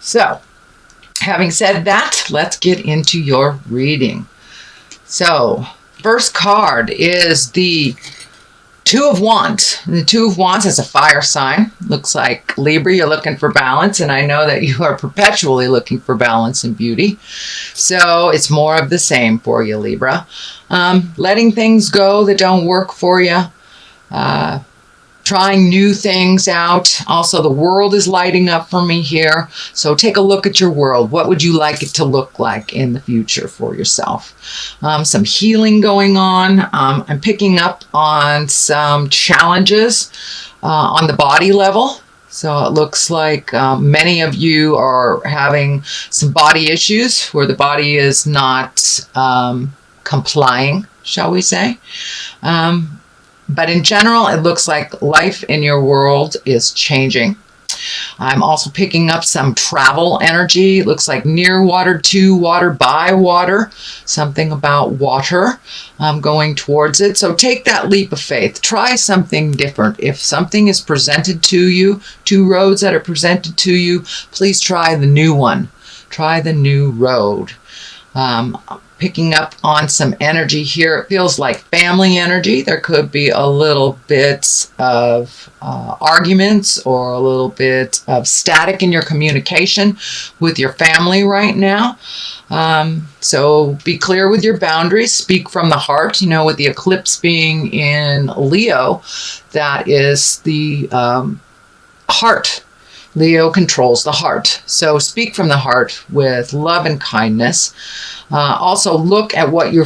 So, having said that, let's get into your reading. So, first card is the Two of Wands. And the Two of Wands is a fire sign. Looks like Libra, you're looking for balance, and I know that you are perpetually looking for balance and beauty. So it's more of the same for you, Libra. Letting things go that don't work for you. Trying new things out. Also, the world is lighting up for me here. So take a look at your world. What would you like it to look like in the future for yourself? Some healing going on. I'm picking up on some challenges on the body level. So it looks like many of you are having some body issues where the body is not complying, shall we say. But in general, it looks like life in your world is changing. I'm also picking up some travel energy. It looks like near water, to water, by water. Something about water going towards it. So take that leap of faith. Try something different. If something is presented to you, two roads that are presented to you, please try the new one. Try the new road. Picking up on some energy here. It feels like family energy. There could be a little bit of arguments or a little bit of static in your communication with your family right now. So be clear with your boundaries. Speak from the heart. You know, with the eclipse being in Leo, that is the heart. Leo controls the heart. So speak from the heart with love and kindness. Also look at what you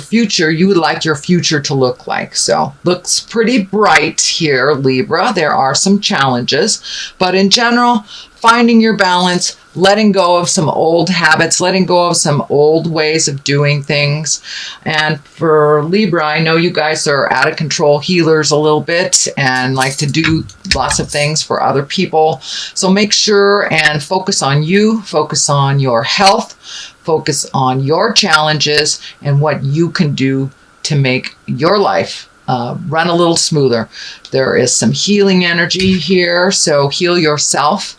would like your future to look like. So looks pretty bright here, Libra. There are some challenges, but in general, finding your balance, letting go of some old habits, letting go of some old ways of doing things. And for Libra, I know you guys are out of control healers a little bit and like to do lots of things for other people. So make sure and focus on you, focus on your health, focus on your challenges and what you can do to make your life run a little smoother. There is some healing energy here, so heal yourself.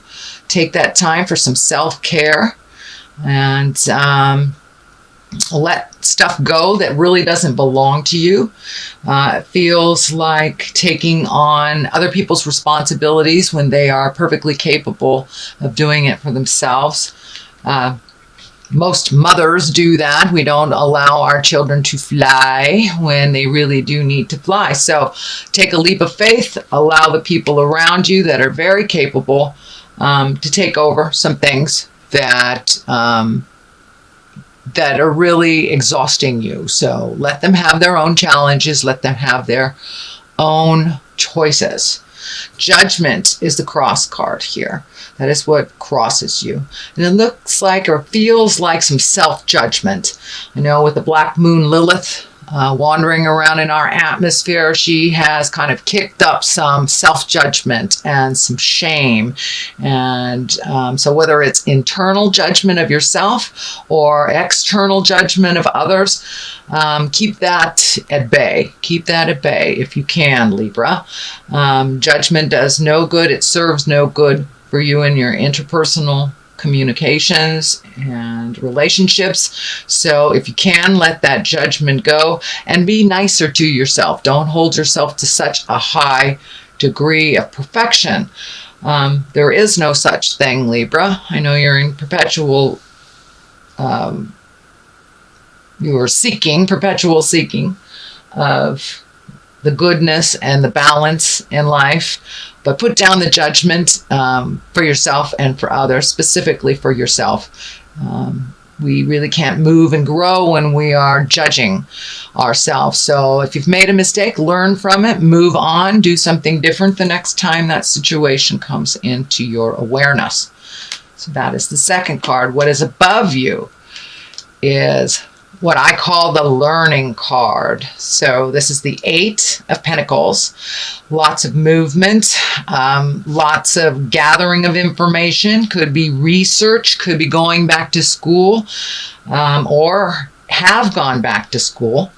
Take that time for some self-care and let stuff go that really doesn't belong to you. It feels like taking on other people's responsibilities when they are perfectly capable of doing it for themselves. Most mothers do that. We don't allow our children to fly when they really do need to fly. So take a leap of faith. Allow the people around you that are very capable to take over some things that that are really exhausting you. So let them have their own challenges. Let them have their own choices. Judgment is the cross card here. That is what crosses you. And it looks like or feels like some self-judgment. I know with the black moon Lilith wandering around in our atmosphere, she has kind of kicked up some self-judgment and some shame. And so whether it's internal judgment of yourself or external judgment of others, keep that at bay. Keep that at bay if you can, Libra. Judgment does no good. It serves no good for you in your interpersonal communications and relationships. So if you can, let that judgment go and be nicer to yourself. Don't hold yourself to such a high degree of perfection. There is no such thing, Libra. I know you're in perpetual perpetual seeking of the goodness and the balance in life, but put down the judgment for yourself and for others, specifically for yourself. We really can't move and grow when we are judging ourselves. So if you've made a mistake, learn from it, move on, do something different the next time that situation comes into your awareness. So that is the second card. What is above you is what I call the learning card. So this is the Eight of Pentacles. Lots of movement, lots of gathering of information. Could be research, could be going back to school, or have gone back to school.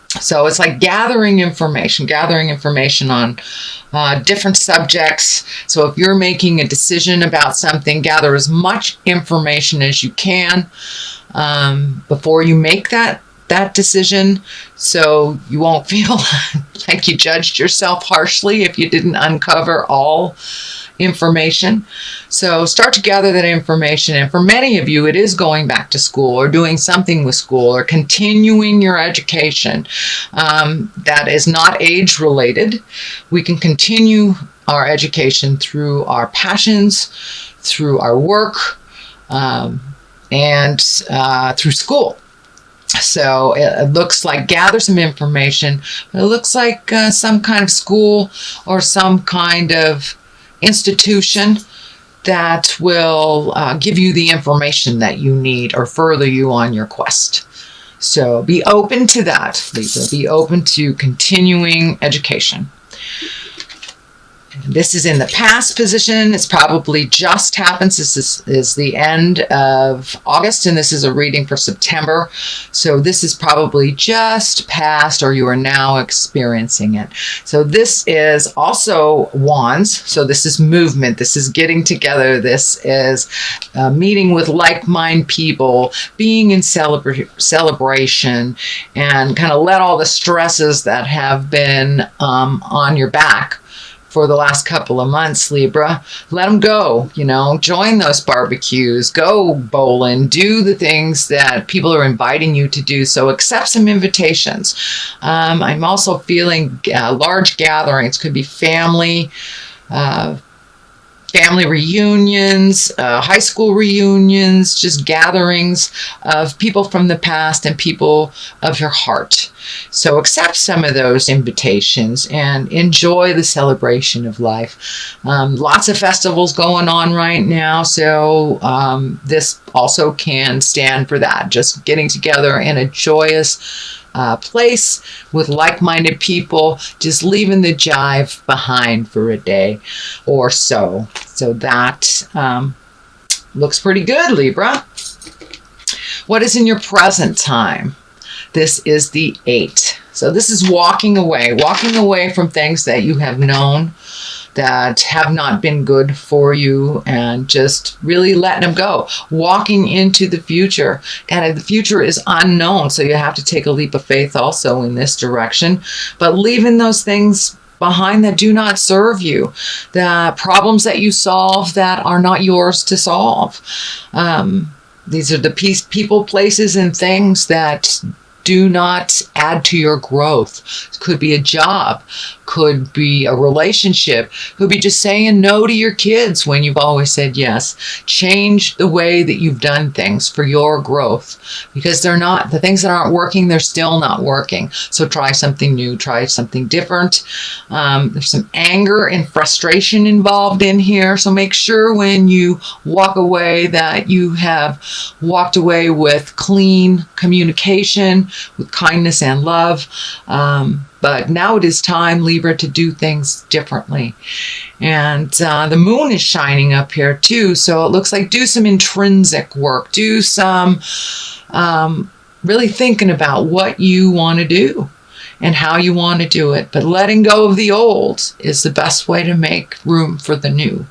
So it's like gathering information on different subjects. So if you're making a decision about something, gather as much information as you can before you make that decision, so you won't feel like you judged yourself harshly if you didn't uncover all information. So start to gather that information. And for many of you, it is going back to school or doing something with school or continuing your education. That is not age related. We can continue our education through our passions, through our work, and through school. So it looks like gather some information. It looks like some kind of school or some kind of institution that will give you the information that you need or further you on your quest. So be open to that, Libra. Be open to continuing education. This is in the past position. It's probably just happened. This is the end of August, and this is a reading for September. So this is probably just past, or you are now experiencing it. So this is also wands. So this is movement. This is getting together. This is meeting with like-minded people, being in celebration, and kind of let all the stresses that have been on your back for the last couple of months, Libra, let them go. Join those barbecues, go bowling, do the things that people are inviting you to do. So accept some invitations. I'm also feeling large gatherings. Could be family reunions, high school reunions, just gatherings of people from the past and people of your heart. So accept some of those invitations and enjoy the celebration of life. Lots of festivals going on right now, so this also can stand for that. Just getting together in a joyous place with like-minded people, just leaving the jive behind for a day or so. So that looks pretty good, Libra. What is in your present time? This is the 8. So this is walking away from things that you have known that have not been good for you, and just really letting them go. Walking into the future, and the future is unknown, so you have to take a leap of faith also in this direction, but leaving those things behind that do not serve you, the problems that you solve that are not yours to solve. These are the people, places, and things that do not add to your growth. It could be a job, could be a relationship, could be just saying no to your kids when you've always said yes. Change the way that you've done things for your growth, because the things that aren't working, they're still not working. So try something new, try something different. There's some anger and frustration involved in here. So make sure when you walk away that you have walked away with clean communication, with kindness and love. But now it is time, Libra, to do things differently. And the moon is shining up here too. So it looks like do some intrinsic work. Do some really thinking about what you want to do and how you want to do it. But letting go of the old is the best way to make room for the new.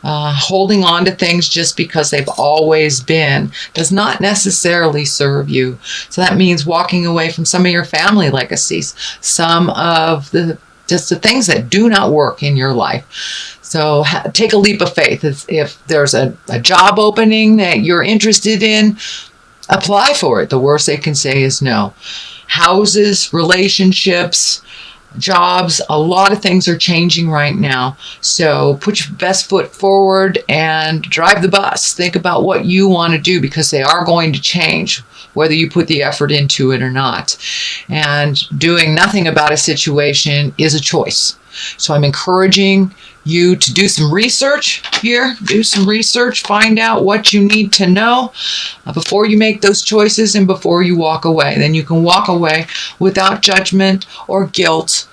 Holding on to things just because they've always been does not necessarily serve you. So that means walking away from some of your family legacies, some of the things that do not work in your life. So take a leap of faith. If there's a job opening that you're interested in, apply for it. The worst they can say is no. Houses, relationships, jobs, a lot of things are changing right now. So put your best foot forward and drive the bus. Think about what you want to do, because they are going to change, whether you put the effort into it or not. And doing nothing about a situation is a choice. So I'm encouraging you to do some research here. Do some research. Find out what you need to know before you make those choices and before you walk away. Then you can walk away without judgment or guilt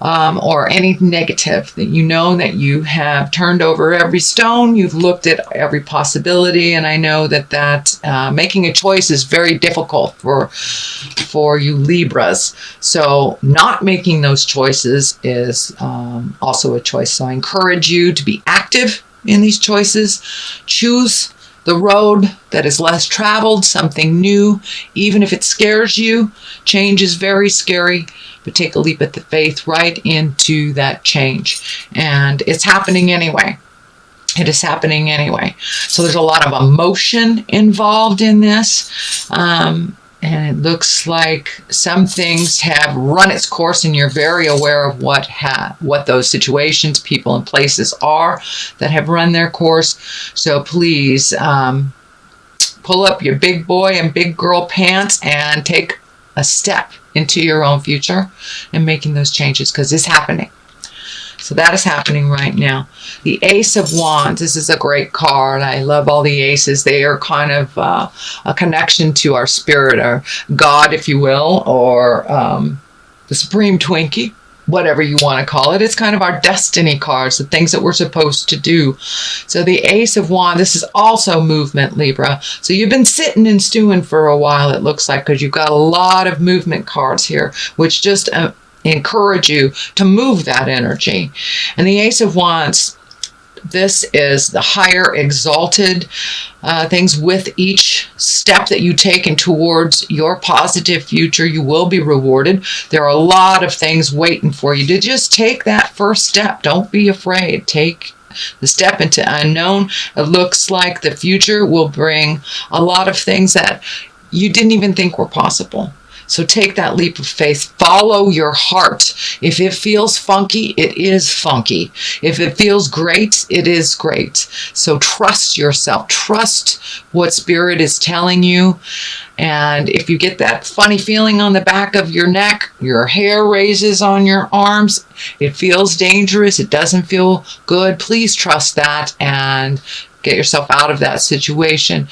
or any negative, that you know that you have turned over every stone, you've looked at every possibility, and I know that making a choice is very difficult for you Libras. So not making those choices is also a choice. So I encourage you to be active in these choices. Choose the road that is less traveled, something new, even if it scares you. Change is very scary, but take a leap of the faith right into that change. And it's happening anyway. It is happening anyway. So there's a lot of emotion involved in this. And it looks like some things have run its course, and you're very aware of what those situations, people, and places are that have run their course. So please pull up your big boy and big girl pants and take a step into your own future and making those changes, because it's happening. So that is happening right now. The Ace of Wands. This is a great card. I love all the aces. They are kind of a connection to our spirit, or God, if you will, or the Supreme Twinkie, whatever you want to call it. It's kind of our destiny cards, the things that we're supposed to do. So the Ace of Wands, this is also movement, Libra. So you've been sitting and stewing for a while, it looks like, because you've got a lot of movement cards here, which just encourage you to move that energy. And the Ace of Wands, this is the higher exalted things. With each step that you take and towards your positive future, you will be rewarded. There are a lot of things waiting for you to just take that first step. Don't be afraid. Take the step into unknown. It looks like the future will bring a lot of things that you didn't even think were possible. So take that leap of faith. Follow your heart. If it feels funky, it is funky. If it feels great, it is great. So trust yourself. Trust what Spirit is telling you. And if you get that funny feeling on the back of your neck, your hair raises on your arms, it feels dangerous, it doesn't feel good, please trust that and get yourself out of that situation.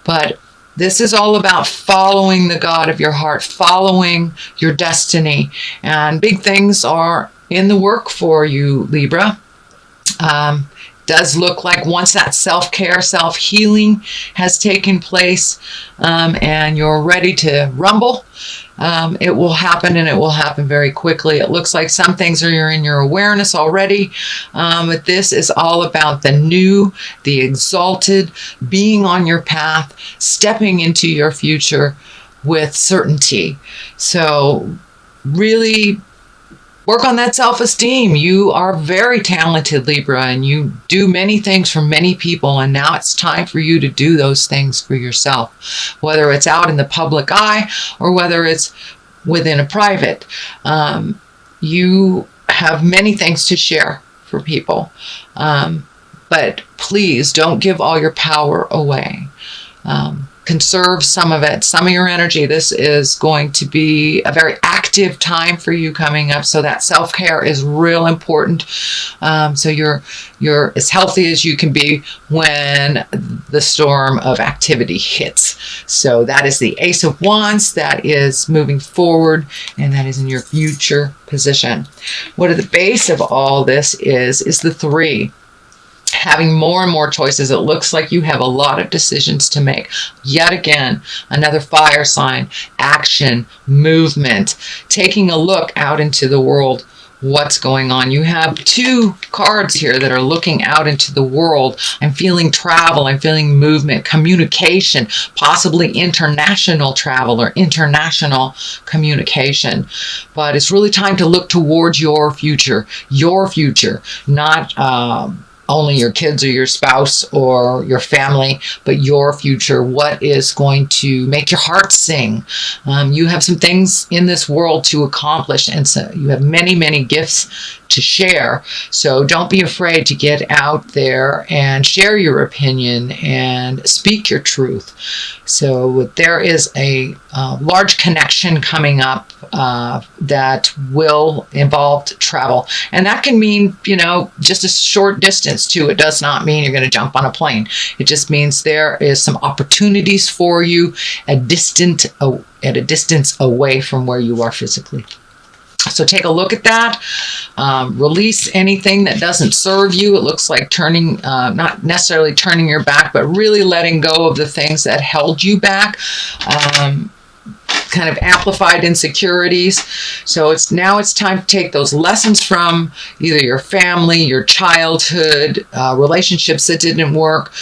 But this is all about following the God of your heart, following your destiny. And big things are in the work for you, Libra. Does look like once that self-care, self-healing has taken place, and you're ready to rumble, it will happen, and it will happen very quickly. It looks like some things are in your awareness already, but this is all about the new, the exalted, being on your path, stepping into your future with certainty. So really work on that self-esteem. You are very talented, Libra, and you do many things for many people, and now it's time for you to do those things for yourself, whether it's out in the public eye or whether it's within a private. You have many things to share for people, but please don't give all your power away. Conserve some of it, some of your energy. This is going to be a very active time for you coming up. So that self-care is real important. So you're as healthy as you can be when the storm of activity hits. So that is the Ace of Wands. That is moving forward, and that is in your future position. What at the base of all this is the 3. Having more and more choices. It looks like you have a lot of decisions to make. Yet again, another fire sign, action, movement, taking a look out into the world, what's going on. You have 2 cards here that are looking out into the world. I'm feeling travel, I'm feeling movement, communication, possibly international travel or international communication. But it's really time to look towards your future, not only your kids or your spouse or your family, but your future. What is going to make your heart sing? You have some things in this world to accomplish, and so you have many, many gifts to share. So don't be afraid to get out there and share your opinion and speak your truth. So there is a large connection coming up that will involve travel. And that can mean, just a short distance too. It does not mean you're going to jump on a plane. It just means there is some opportunities for you at a distance away from where you are physically. So take a look at that. Release anything that doesn't serve you. It looks like turning, not necessarily turning your back, but really letting go of the things that held you back. Kind of amplified insecurities. So now it's time to take those lessons from either your family, your childhood, relationships that didn't work.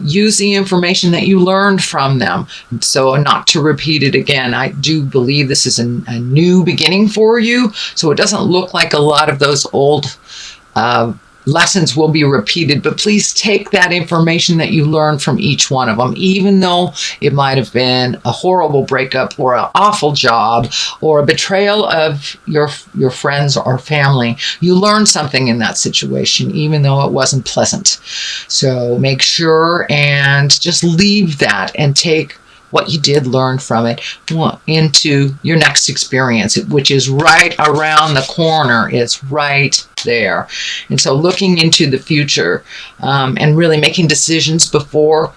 Use the information that you learned from them, so not to repeat it again. I do believe this is a new beginning for you, so it doesn't look like a lot of those old lessons will be repeated, but please take that information that you learned from each one of them, even though it might have been a horrible breakup or an awful job or a betrayal of your friends or family. You learned something in that situation, even though it wasn't pleasant. So make sure and just leave that and take what you did learn from it into your next experience, which is right around the corner. It's right there. And so looking into the future and really making decisions before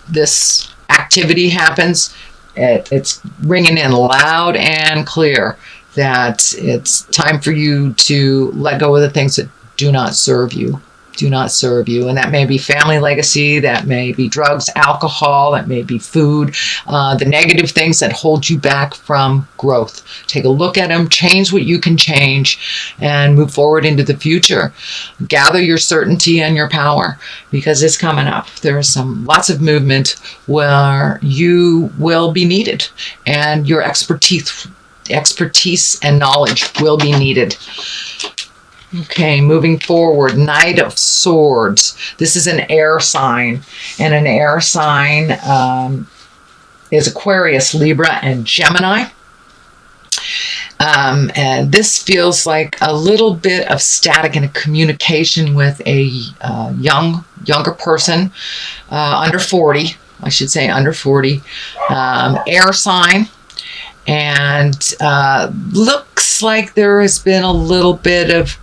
this activity happens, it's ringing in loud and clear that it's time for you to let go of the things that do not serve you. Do not serve you. And that may be family legacy, that may be drugs, alcohol, that may be food, the negative things that hold you back from growth. Take a look at them, change what you can change, and move forward into the future. Gather your certainty and your power, because it's coming up. There is lots of movement where you will be needed, and your expertise and knowledge will be needed. Okay, moving forward, Knight of Swords. This is an air sign, and an air sign is Aquarius, Libra, and Gemini. And this feels like a little bit of static in a communication with a younger person, under 40, I should say under 40, air sign. And looks like there has been a little bit of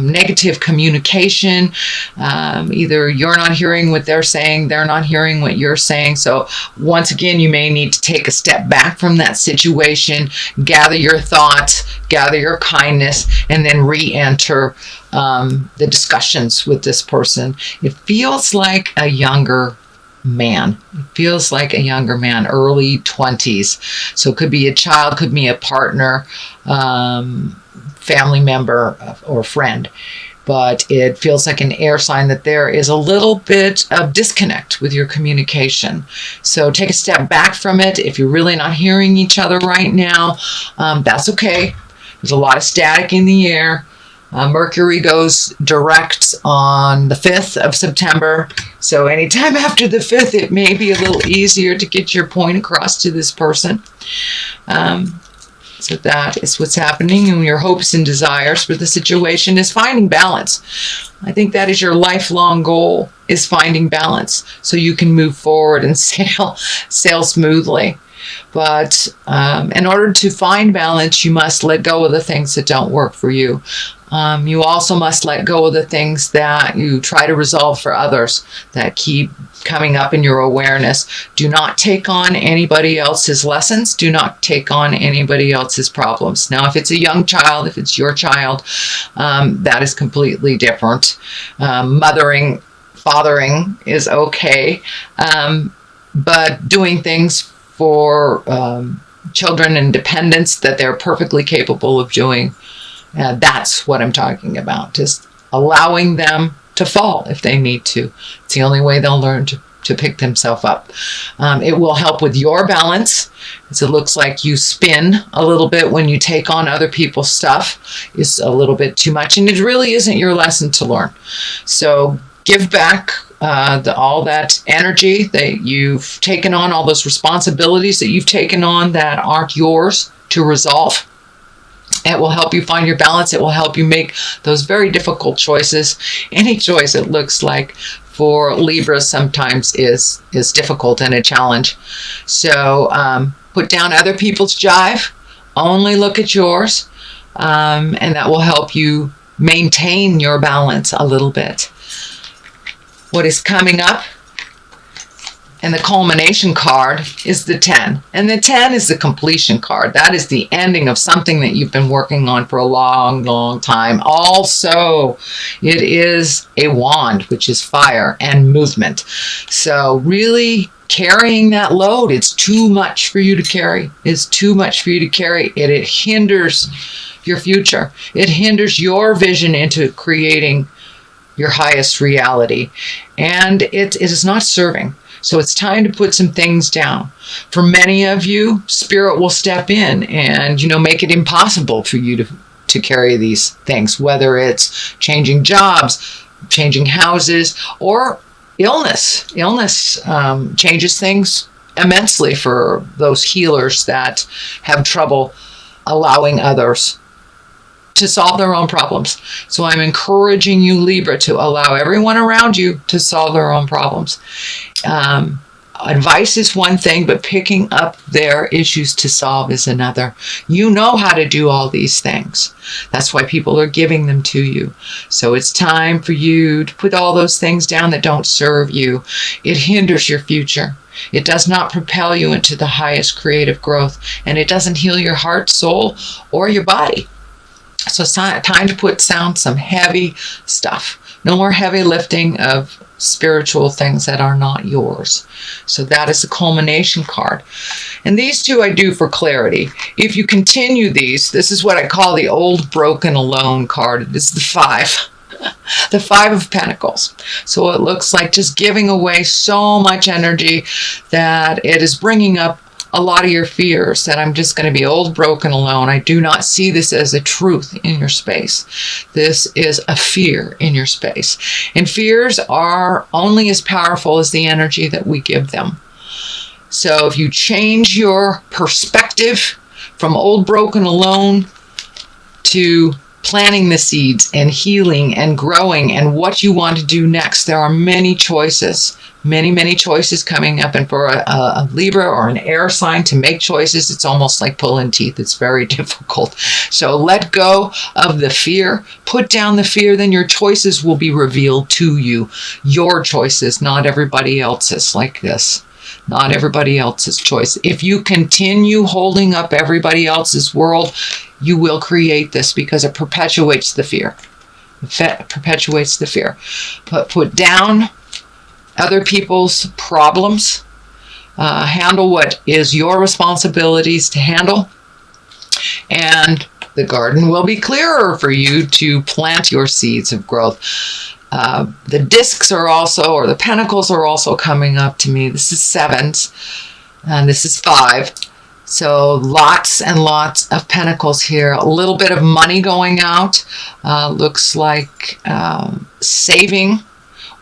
negative communication. Either you're not hearing what they're saying, they're not hearing what you're saying. So once again, you may need to take a step back from that situation, gather your thoughts, gather your kindness, and then re-enter the discussions with this person. It feels like a younger man. It feels like a younger man, early 20s. So it could be a child, could be a partner, family member, or friend. But it feels like an air sign that there is a little bit of disconnect with your communication. So take a step back from it. If you're really not hearing each other right now, that's okay. There's a lot of static in the air. Mercury goes direct on the 5th of September. So anytime after the 5th, it may be a little easier to get your point across to this person. So that is what's happening, and your hopes and desires for the situation is finding balance. I think that is your lifelong goal, is finding balance, so you can move forward and sail smoothly. But in order to find balance, you must let go of the things that don't work for you. You also must let go of the things that you try to resolve for others that keep coming up in your awareness. Do not take on anybody else's lessons. Do not take on anybody else's problems. Now, if it's a young child, if it's your child, that is completely different. Fathering is okay. But doing things for children and dependents that they're perfectly capable of doing, that's what I'm talking about. Just allowing them to fall if they need to. It's the only way they'll learn to pick themselves up. It will help with your balance, as it looks like you spin a little bit when you take on other people's stuff. It's a little bit too much, and it really isn't your lesson to learn. So give back all that energy that you've taken on, all those responsibilities that you've taken on that aren't yours to resolve. It will help you find your balance. It will help you make those very difficult choices. Any choice, it looks like, for Libra sometimes is difficult and a challenge. So put down other people's jive. Only look at yours. And that will help you maintain your balance a little bit. What is coming up And the culmination card is the 10. And the 10 is the completion card. That is the ending of something that you've been working on for a long, long time. Also, it is a wand, which is fire and movement. So really carrying that load, it's too much for you to carry. It's too much for you to carry. It hinders your future. It hinders your vision into creating your highest reality. And it is not serving. So it's time to put some things down. For many of you, Spirit will step in and, make it impossible for you to carry these things, whether it's changing jobs, changing houses, or illness. Illness changes things immensely for those healers that have trouble allowing others to solve their own problems. So I'm encouraging you, Libra, to allow everyone around you to solve their own problems. Advice is one thing, but picking up their issues to solve is another. You know how to do all these things. That's why people are giving them to you. So it's time for you to put all those things down that don't serve you. It hinders your future. It does not propel you into the highest creative growth, and it doesn't heal your heart, soul, or your body. So it's time to put down some heavy stuff. No more heavy lifting of spiritual things that are not yours. So that is the culmination card. And these two I do for clarity. If you continue these, this is what I call the old, broken, alone card. It is the 5. The 5 of Pentacles. So it looks like just giving away so much energy that it is bringing up a lot of your fears, that I'm just going to be old, broken, alone. I do not see this as a truth in your space. This is a fear in your space. And fears are only as powerful as the energy that we give them. So if you change your perspective from old, broken, alone to planting the seeds and healing and growing and what you want to do next, there are many choices. Many choices coming up. And for a Libra or an air sign to make choices, it's almost like pulling teeth. It's very difficult. So let go of the fear. Put down the fear. Then your choices will be revealed to you. Your choices, not everybody else's, like this. Not everybody else's choice. If you continue holding up everybody else's world, you will create this, because it perpetuates the fear. It perpetuates the fear. Put down other people's problems. Handle what is your responsibilities to handle. And the garden will be clearer for you to plant your seeds of growth. The discs are also, or the pentacles are also coming up to me. This is 7s, and this is 5. So lots and lots of pentacles here. A little bit of money going out. Looks like saving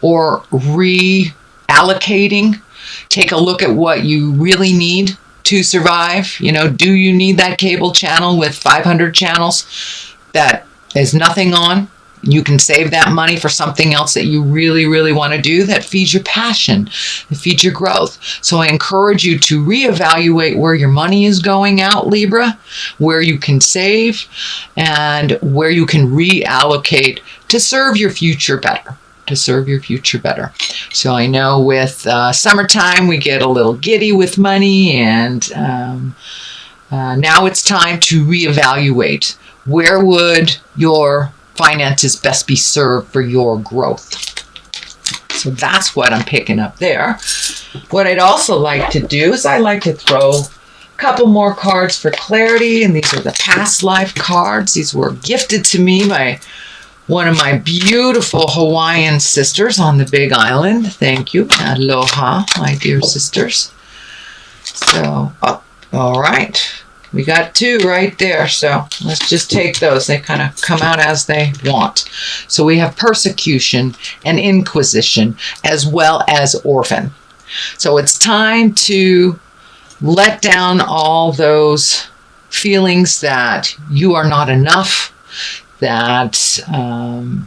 or reallocating. Take a look at what you really need to survive. Do you need that cable channel with 500 channels that there's nothing on? You can save that money for something else that you really, really want to do that feeds your passion, that feeds your growth. So I encourage you to reevaluate where your money is going out, Libra, where you can save and where you can reallocate to serve your future better. So I know with summertime we get a little giddy with money, and now it's time to reevaluate. Where would your finances best be served for your growth? So that's what I'm picking up there. What I'd also like to do is I like to throw a couple more cards for clarity, and these are the past life cards. These were gifted to me by one of my beautiful Hawaiian sisters on the Big Island. Thank you. Aloha, my dear sisters. So, all right. We got 2 right there. So let's just take those. They kind of come out as they want. So we have persecution and inquisition, as well as orphan. So it's time to let down all those feelings that you are not enough, that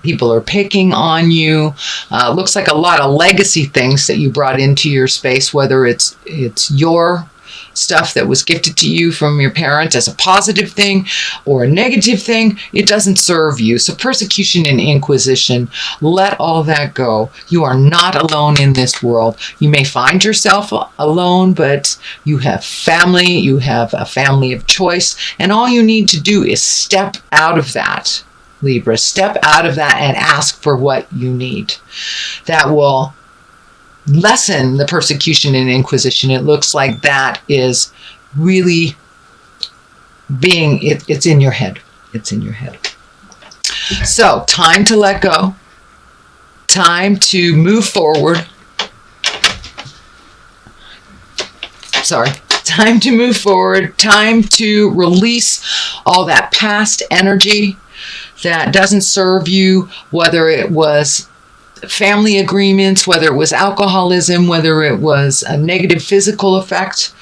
people are picking on you. Looks like a lot of legacy things that you brought into your space, whether it's your stuff that was gifted to you from your parent as a positive thing or a negative thing, it doesn't serve you. So persecution and inquisition, let all that go. You are not alone in this world. You may find yourself alone, but you have family, you have a family of choice, and all you need to do is step out of that, Libra. Step out of that and ask for what you need. That will lessen the persecution and inquisition. It looks like that is really being, it's in your head. It's in your head. So, time to let go. Time to move forward. Time to move forward. Time to release all that past energy that doesn't serve you, whether it was family agreements, whether it was alcoholism, whether it was a negative physical effect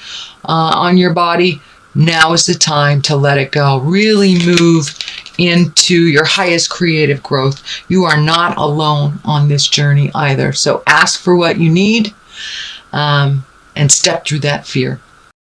on your body. Now is the time to let it go. Really move into your highest creative growth. You are not alone on this journey either. So ask for what you need and step through that fear.